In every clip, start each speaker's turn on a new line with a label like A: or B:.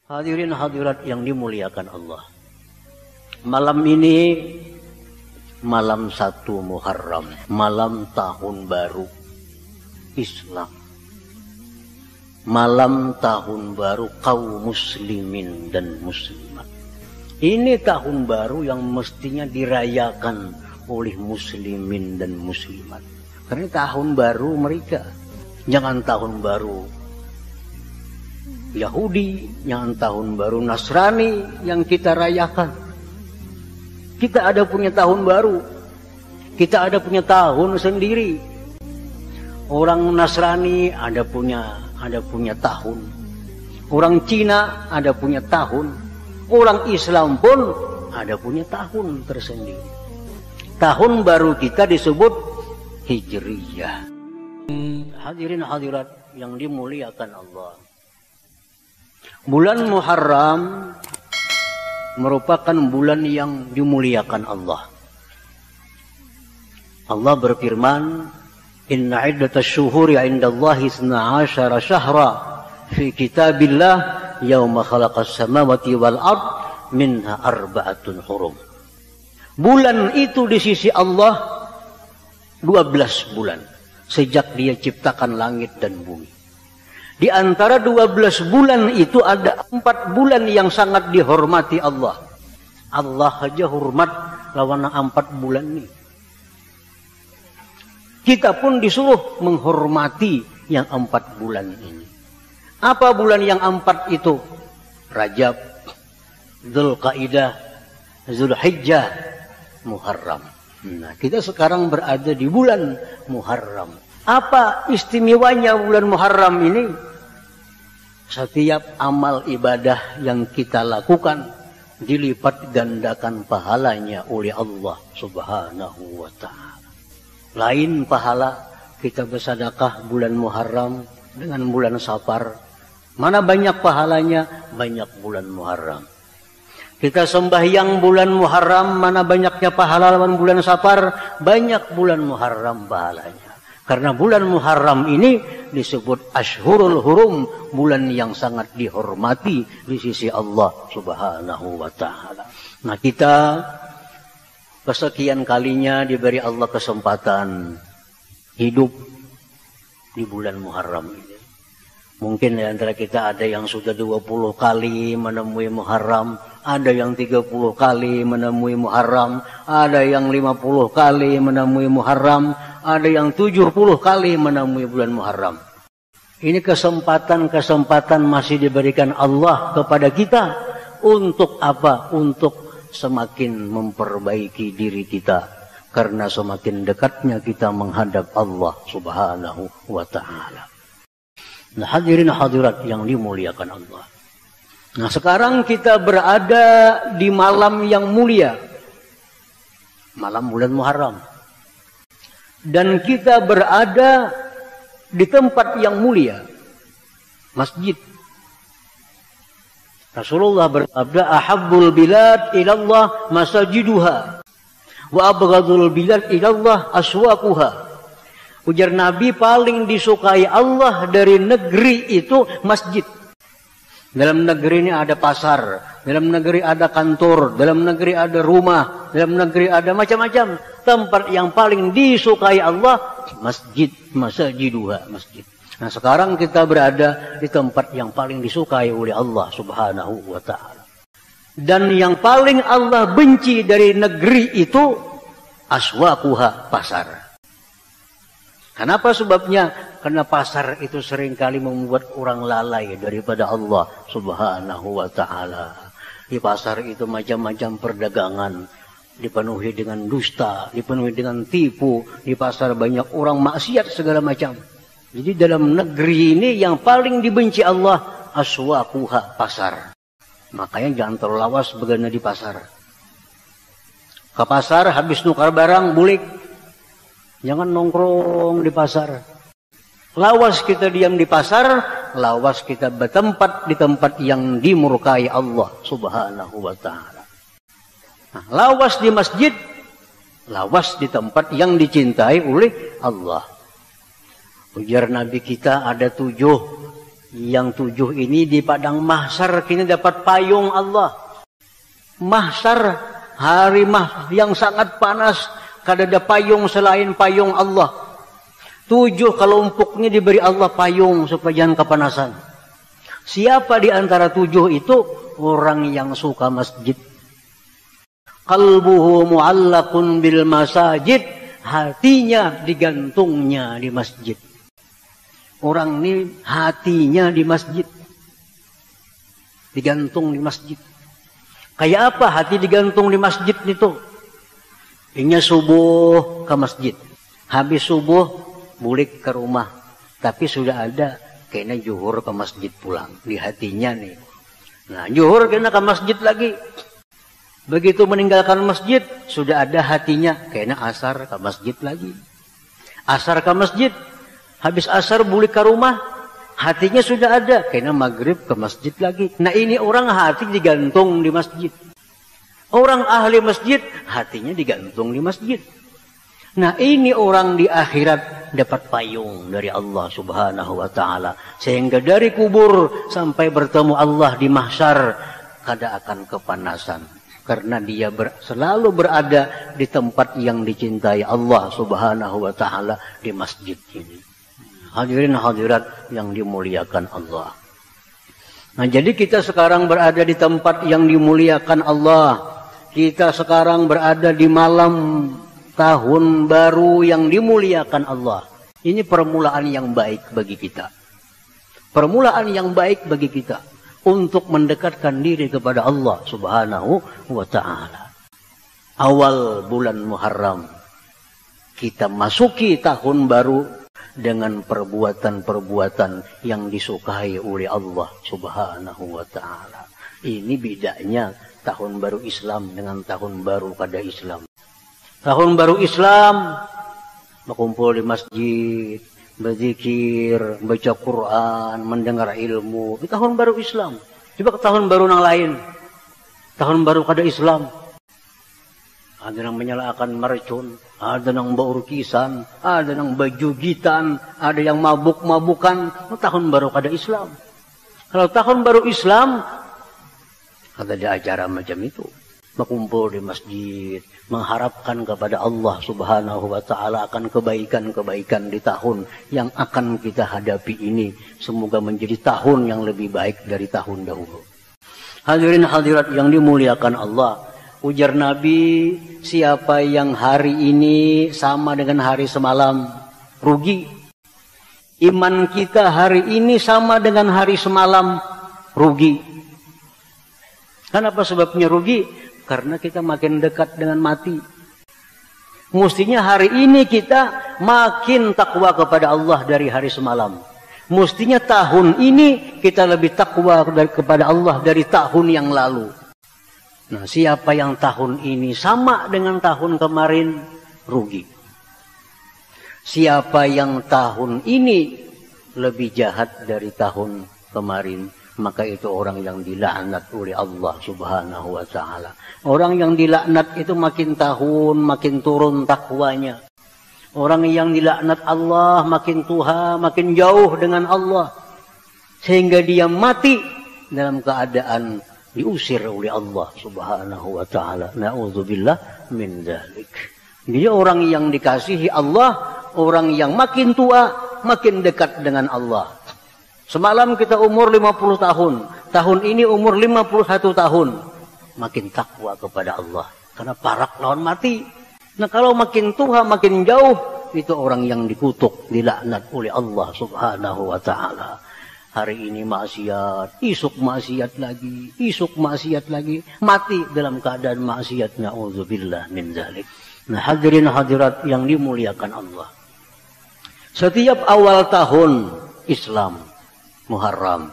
A: Hadirin hadirat yang dimuliakan Allah. Malam ini malam 1 Muharram, malam tahun baru Islam. Malam tahun baru kaum muslimin dan muslimat. Ini tahun baru yang mestinya dirayakan oleh muslimin dan muslimat. Karena tahun baru mereka. Jangan tahun baru Yahudi, jangan tahun baru Nasrani yang kita rayakan. Kita ada punya tahun baru. Kita ada punya tahun sendiri. Orang Nasrani ada punya tahun. Orang Cina ada punya tahun. Orang Islam pun ada punya tahun tersendiri. Tahun baru kita disebut Hijriyah. Hadirin hadirat yang dimuliakan Allah. Bulan Muharram merupakan bulan yang dimuliakan Allah. Allah berfirman, "Inna iddatasy syuhuri 'indallahi 12 syahra fi kitabillah yauma khalaqas samawati wal ard minha arba'atun hurum." Bulan itu di sisi Allah 12 bulan sejak Dia ciptakan langit dan bumi. Di antara 12 bulan itu ada 4 bulan yang sangat dihormati Allah. Allah aja hormat lawan 4 bulan ini. Kita pun disuruh menghormati yang 4 bulan ini. Apa bulan yang 4 itu? Rajab, Dzulqa'dah, Dzulhijjah, Muharram. Nah, kita sekarang berada di bulan Muharram. Apa istimewanya bulan Muharram ini? Setiap amal ibadah yang kita lakukan dilipat gandakan pahalanya oleh Allah Subhanahu wa ta'ala. Lain pahala kita bersedekah bulan Muharram dengan bulan Safar. Mana banyak pahalanya? Banyak bulan Muharram. Kita sembahyang bulan Muharram, mana banyaknya pahala lawan bulan Safar? Banyak bulan Muharram pahalanya. Karena bulan Muharram ini disebut Ashhurul Hurum, bulan yang sangat dihormati di sisi Allah Subhanahu wa ta'ala. Nah, kita kesekian kalinya diberi Allah kesempatan hidup di bulan Muharram ini. Mungkin di antara kita ada yang sudah 20 kali menemui Muharram, ada yang 30 kali menemui Muharram, ada yang 50 kali menemui Muharram, ada yang 70 kali menemui bulan Muharram. Ini kesempatan masih diberikan Allah kepada kita. Untuk apa? Untuk semakin memperbaiki diri kita. Karena semakin dekatnya kita menghadap Allah Subhanahu wa ta'ala. Nah, hadirin hadirat yang dimuliakan Allah. Nah, sekarang kita berada di malam yang mulia. Malam bulan Muharram. Dan kita berada di tempat yang mulia. Masjid. Rasulullah bersabda, "Ahabbul bilad ilallah masajiduha. Wa abghadul bilad ilallah aswaquha." Ujar Nabi, paling disukai Allah dari negeri itu masjid. Dalam negeri ini ada pasar, dalam negeri ada kantor, dalam negeri ada rumah, dalam negeri ada macam-macam. Tempat yang paling disukai Allah, masjid, masajiduha, masjid. Nah, sekarang kita berada di tempat yang paling disukai oleh Allah Subhanahu wa ta'ala. Dan yang paling Allah benci dari negeri itu, aswaquha, pasar. Kenapa sebabnya? Karena pasar itu seringkali membuat orang lalai daripada Allah Subhanahu wa ta'ala. Di pasar itu macam-macam perdagangan. Dipenuhi dengan dusta, dipenuhi dengan tipu. Di pasar banyak orang maksiat segala macam. Jadi dalam negeri ini yang paling dibenci Allah, aswaquha, pasar. Makanya jangan terlalu lawas begadang di pasar. Ke pasar habis nukar barang, bulik. Jangan nongkrong di pasar. Lawas kita diam di pasar, lawas kita bertempat di tempat yang dimurkai Allah Subhanahu wa ta'ala. Nah, lawas di masjid, lawas di tempat yang dicintai oleh Allah. Ujar Nabi kita ada 7 Yang 7 ini di padang mahsyar kita dapat payung Allah. Mahsyar, hari yang sangat panas, kada ada payung selain payung Allah. 7 kelompoknya diberi Allah payung supaya jangan kepanasan. Siapa di antara 7 itu? Orang yang suka masjid. Qalbuhu mu'allaqun bil masajid, hatinya digantungnya di masjid. Orang ini hatinya di masjid. Digantung di masjid. Kayak apa hati digantung di masjid itu? Inya subuh ke masjid. Habis subuh balik ke rumah. Tapi sudah ada kena zuhur ke masjid pulang. Di hatinya nih. Nah zuhur kena ke masjid lagi. Begitu meninggalkan masjid, sudah ada hatinya kena asar ke masjid lagi. Asar ke masjid. Habis asar balik ke rumah, hatinya sudah ada. Kena maghrib ke masjid lagi. Nah ini orang hati digantung di masjid. Orang ahli masjid, hatinya digantung di masjid. Nah ini orang di akhirat dapat payung dari Allah subhanahu wa ta'ala. Sehingga dari kubur sampai bertemu Allah di mahsyar, kada akan kepanasan. Karena dia selalu berada di tempat yang dicintai Allah subhanahu wa ta'ala, di masjid ini. Hadirin hadirat yang dimuliakan Allah. Nah jadi kita sekarang berada di tempat yang dimuliakan Allah. Kita sekarang berada di malam tahun baru yang dimuliakan Allah. Ini permulaan yang baik bagi kita. Permulaan yang baik bagi kita. Untuk mendekatkan diri kepada Allah subhanahu wa ta'ala. Awal bulan Muharram. Kita masuki tahun baru dengan perbuatan-perbuatan yang disukai oleh Allah subhanahu wa ta'ala. Ini bedanya tahun baru Islam dengan tahun baru kada Islam. Tahun baru Islam, berkumpul di masjid, berzikir, baca Quran, mendengar ilmu. Di tahun baru Islam. Coba ke tahun baru yang lain. Tahun baru kada Islam. Ada yang menyalakan mercun, ada yang berurkisan, ada yang berjugitan, ada yang mabuk-mabukan. Tahun baru kada Islam. Kalau tahun baru Islam, ada acara macam itu. Berkumpul di masjid, mengharapkan kepada Allah subhanahu wa ta'ala akan kebaikan-kebaikan di tahun yang akan kita hadapi ini. Semoga menjadi tahun yang lebih baik dari tahun dahulu. Hadirin hadirat yang dimuliakan Allah. Ujar Nabi, siapa yang hari ini sama dengan hari semalam, rugi. Iman kita hari ini sama dengan hari semalam, rugi. Kenapa sebabnya rugi? Karena kita makin dekat dengan mati. Mestinya hari ini kita makin takwa kepada Allah dari hari semalam. Mestinya tahun ini kita lebih takwa kepada Allah dari tahun yang lalu. Nah, siapa yang tahun ini sama dengan tahun kemarin, rugi. Siapa yang tahun ini lebih jahat dari tahun kemarin, maka itu orang yang dilaknat oleh Allah subhanahu wa ta'ala. Orang yang dilaknat itu makin tahun, makin turun takwanya. Orang yang dilaknat Allah makin tuha, makin jauh dengan Allah. Sehingga dia mati dalam keadaan diusir oleh Allah subhanahu wa ta'ala. Na'udzubillah min dzalik. Jadi orang yang dikasihi Allah, orang yang makin tua, makin dekat dengan Allah. Semalam kita umur 50 tahun. Tahun ini umur 51 tahun. Makin takwa kepada Allah. Karena parak lawan mati. Nah kalau makin tua, makin jauh, itu orang yang dikutuk, dilaknat oleh Allah subhanahu wa ta'ala. Hari ini maksiat, isuk maksiat lagi, isuk maksiat lagi, mati dalam keadaan maksiat. Na'udzubillah min dzalik. Nah hadirin hadirat yang dimuliakan Allah. Setiap awal tahun Islam Muharram,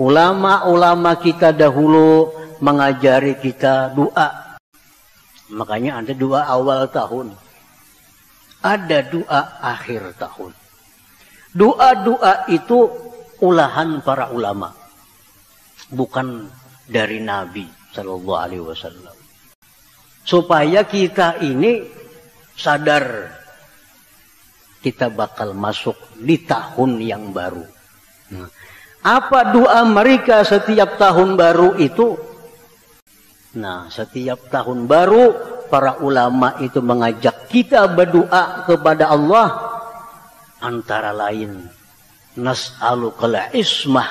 A: ulama-ulama kita dahulu mengajari kita doa. Makanya ada doa awal tahun, ada doa akhir tahun. Doa-doa itu ulahan para ulama, bukan dari Nabi Sallallahu Alaihi Wasallam. Supaya kita ini sadar kita bakal masuk di tahun yang baru. Nah, apa doa mereka setiap tahun baru itu? Nah, setiap tahun baru para ulama itu mengajak kita berdoa kepada Allah, antara lain nas'alukal ismah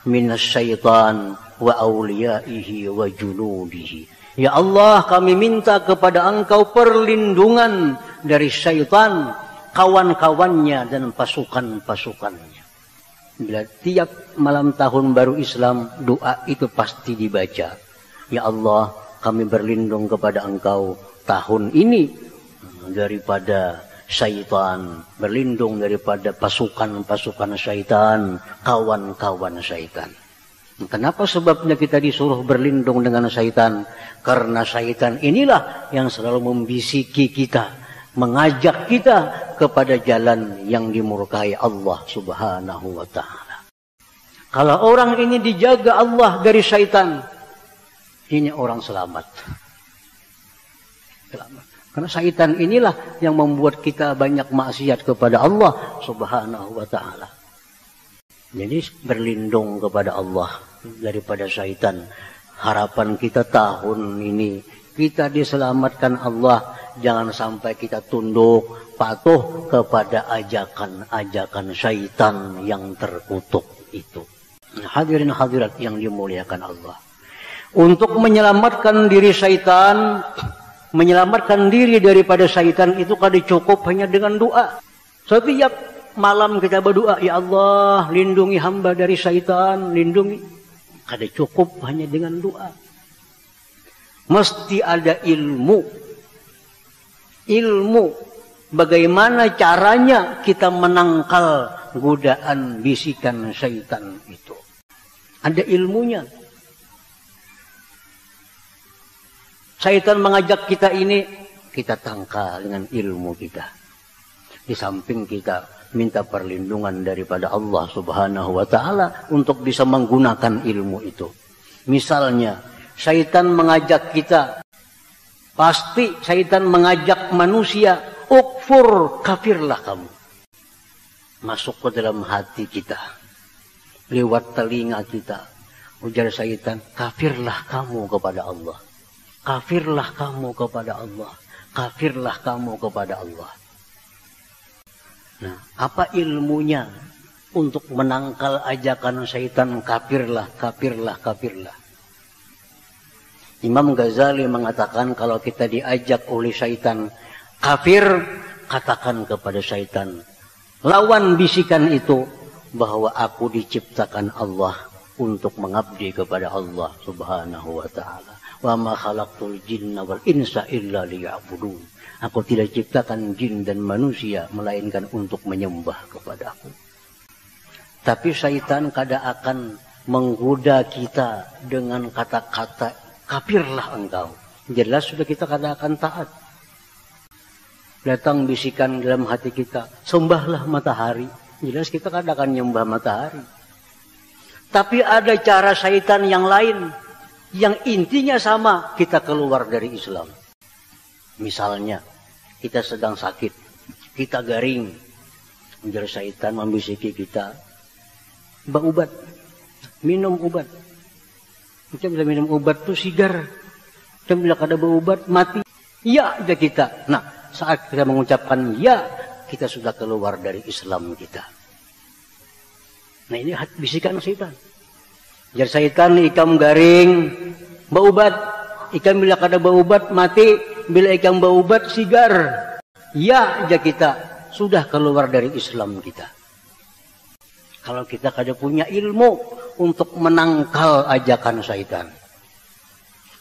A: minasyaitan wa awliyaihi wa junudihi. Ya Allah, kami minta kepada Engkau perlindungan dari syaitan, kawan-kawannya dan pasukan-pasukannya. Bila tiap malam tahun baru Islam, doa itu pasti dibaca. Ya Allah, kami berlindung kepada Engkau tahun ini daripada syaitan, berlindung daripada pasukan-pasukan syaitan, kawan-kawan syaitan. Kenapa sebabnya kita disuruh berlindung dengan syaitan? Karena syaitan inilah yang selalu membisiki kita, mengajak kita kepada jalan yang dimurkai Allah Subhanahu wa ta'ala. Kalau orang ini dijaga Allah dari syaitan, ini orang selamat. Selamat. Karena syaitan inilah yang membuat kita banyak maksiat kepada Allah Subhanahu wa ta'ala. Jadi berlindung kepada Allah daripada syaitan. Harapan kita tahun ini kita diselamatkan Allah. Jangan sampai kita tunduk patuh kepada ajakan-ajakan syaitan yang terkutuk itu. Hadirin hadirat yang dimuliakan Allah. Untuk menyelamatkan diri syaitan, menyelamatkan diri daripada syaitan itu kada cukup hanya dengan doa. Setiap malam kita berdoa, ya Allah, lindungi hamba dari syaitan, lindungi. Kada cukup hanya dengan doa. Mesti ada ilmu. Ilmu bagaimana caranya kita menangkal godaan bisikan syaitan itu. Ada ilmunya. Syaitan mengajak kita ini, kita tangkal dengan ilmu kita. Di samping kita minta perlindungan daripada Allah Subhanahu wa ta'ala untuk bisa menggunakan ilmu itu. Misalnya, syaitan mengajak kita, pasti syaitan mengajak manusia, ukfur, kafirlah kamu. Masuk ke dalam hati kita, lewat telinga kita, ujar syaitan, kafirlah kamu kepada Allah. Kafirlah kamu kepada Allah. Kafirlah kamu kepada Allah. Nah, apa ilmunya untuk menangkal ajakan syaitan kafirlah, kafirlah, kafirlah? Imam Ghazali mengatakan kalau kita diajak oleh syaitan kafir, katakan kepada syaitan, lawan bisikan itu bahwa aku diciptakan Allah untuk mengabdi kepada Allah Subhanahu wa ta'ala. Wa ma khalaqtul jinna wal insa illa liya'budun. Aku tidak ciptakan jin dan manusia melainkan untuk menyembah kepadaku. Tapi syaitan kadang akan menggoda kita dengan kata-kata kafirlah engkau. Jelas sudah kita kadang akan taat. Datang bisikan dalam hati kita, sembahlah matahari. Jelas kita kadang akan nyembah matahari. Tapi ada cara syaitan yang lain, yang intinya sama, kita keluar dari Islam. Misalnya, kita sedang sakit, kita garing, menjadi syaitan membisiki kita, berobat, minum obat. Kita bila minum obat itu sigar, kita bila kada berobat mati. Ya, aja kita. Nah, saat kita mengucapkan ya, kita sudah keluar dari Islam kita. Nah, ini bisikan syaitan. Jadi syaitan ikam garing, berobat. Ikan bila kada berobat mati, bila ikan berobat sigar. Ya aja kita sudah keluar dari Islam kita. Kalau kita kada punya ilmu untuk menangkal ajakan syaitan.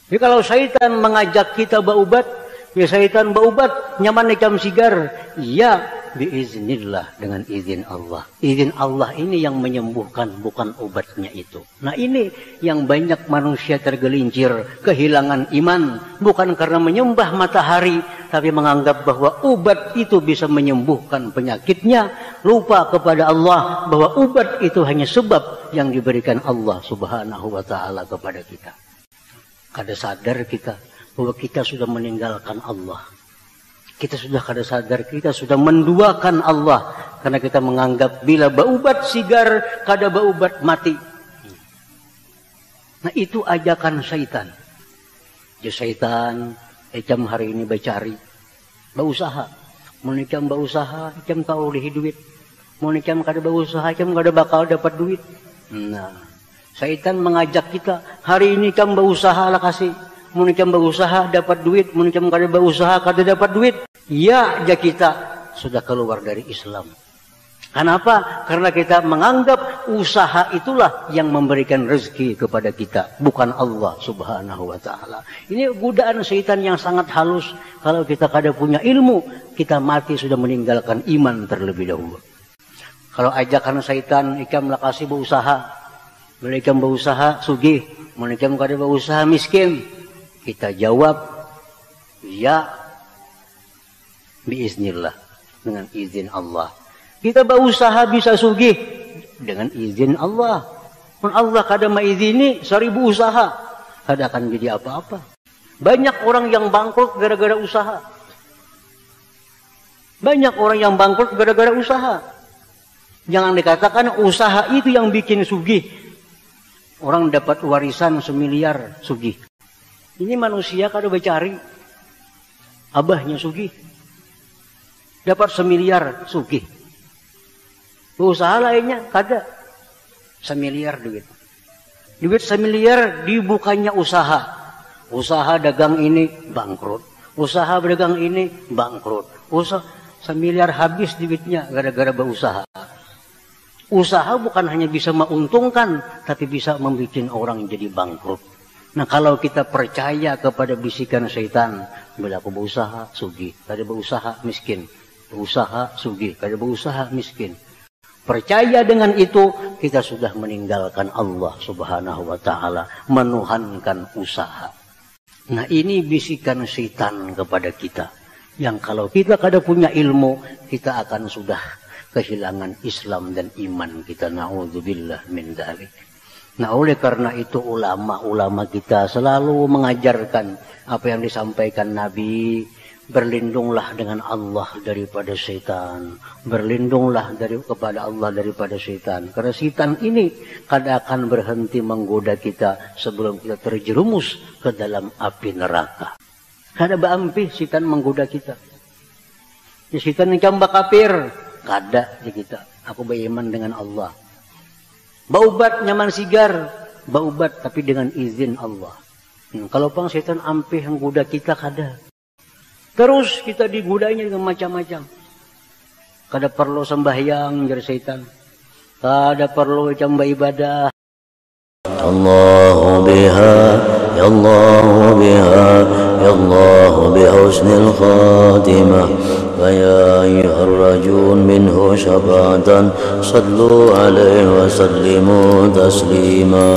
A: Jadi kalau syaitan mengajak kita berobat, ya syaitan berobat, nyaman ikam sigar. Ya, biiznillah, dengan izin Allah. Izin Allah ini yang menyembuhkan, bukan obatnya itu. Nah ini yang banyak manusia tergelincir, kehilangan iman. Bukan karena menyembah matahari, tapi menganggap bahwa obat itu bisa menyembuhkan penyakitnya. Lupa kepada Allah bahwa obat itu hanya sebab yang diberikan Allah Subhanahu wa ta'ala kepada kita. Kada sadar kita bahwa kita sudah meninggalkan Allah. Kita sudah kada sadar, kita sudah menduakan Allah karena kita menganggap bila baubat sigar kada baubat mati. Nah itu ajakan syaitan. Ya syaitan, ecam hari ini bacari, bausaha, menikam bausaha, ecam tahu oleh duit, menikam kada bausaha, ecam kada bakal dapat duit. Nah, syaitan mengajak kita hari ini kamu berusaha lah kasih. Munikam berusaha dapat duit, munikam kada berusaha kada dapat duit. Ya, aja kita sudah keluar dari Islam. Kenapa? Karena kita menganggap usaha itulah yang memberikan rezeki kepada kita, bukan Allah Subhanahu wa taala. Ini godaan syaitan yang sangat halus. Kalau kita kada punya ilmu, kita mati sudah meninggalkan iman terlebih dahulu. Kalau ajakan syaitan ikam lah kasih berusaha, mereka berusaha sugih, mereka kada berusaha miskin. Kita jawab, ya, biiznillah, dengan izin Allah. Kita berusaha bisa sugih dengan izin Allah. Pun Allah kada maizini 1000 usaha, kada akan jadi apa-apa. Banyak orang yang bangkrut gara-gara usaha. Banyak orang yang bangkrut gara-gara usaha. Jangan dikatakan usaha itu yang bikin sugih. Orang dapat warisan 1 miliar sugih. Ini manusia kada bercari. Abahnya sugih. Dapat 1 miliar sugih. Usaha lainnya kada. 1 miliar duit. Duit 1 miliar dibukanya usaha. Usaha dagang ini bangkrut. Usaha dagang ini bangkrut. Usaha 1 miliar habis duitnya gara-gara berusaha. Usaha bukan hanya bisa menguntungkan, tapi bisa membuat orang jadi bangkrut. Nah kalau kita percaya kepada bisikan syaitan, bila aku berusaha sugih, kada berusaha miskin, berusaha sugih, kada berusaha miskin. Percaya dengan itu, kita sudah meninggalkan Allah Subhanahu wa taala, menuhankan usaha. Nah ini bisikan syaitan kepada kita, yang kalau kita kada punya ilmu, kita akan sudah kehilangan Islam dan iman kita. Na'udzubillah min dzalik. Nah oleh karena itu ulama-ulama kita selalu mengajarkan apa yang disampaikan Nabi, berlindunglah dengan Allah daripada syaitan, berlindunglah kepada Allah daripada syaitan. Karena syaitan ini kadang akan berhenti menggoda kita sebelum kita terjerumus ke dalam api neraka. Kada baampi syaitan menggoda kita. Ya syaitan ini kambak kafir, kada di kita. Aku beriman dengan Allah. Baubat nyaman sigar, baubat tapi dengan izin Allah. Kalau pang setan ampih menggoda kita kada. Terus kita digodanya dengan macam-macam. Kada perlu sembahyang jar setan. Kada perlu camba ibadah.
B: Allahu biha, ya Allah biha, ya Allah bihusnil khatimah. فيا أيها الرجل منه شفاعة صلوا عليه وسلموا تسليما.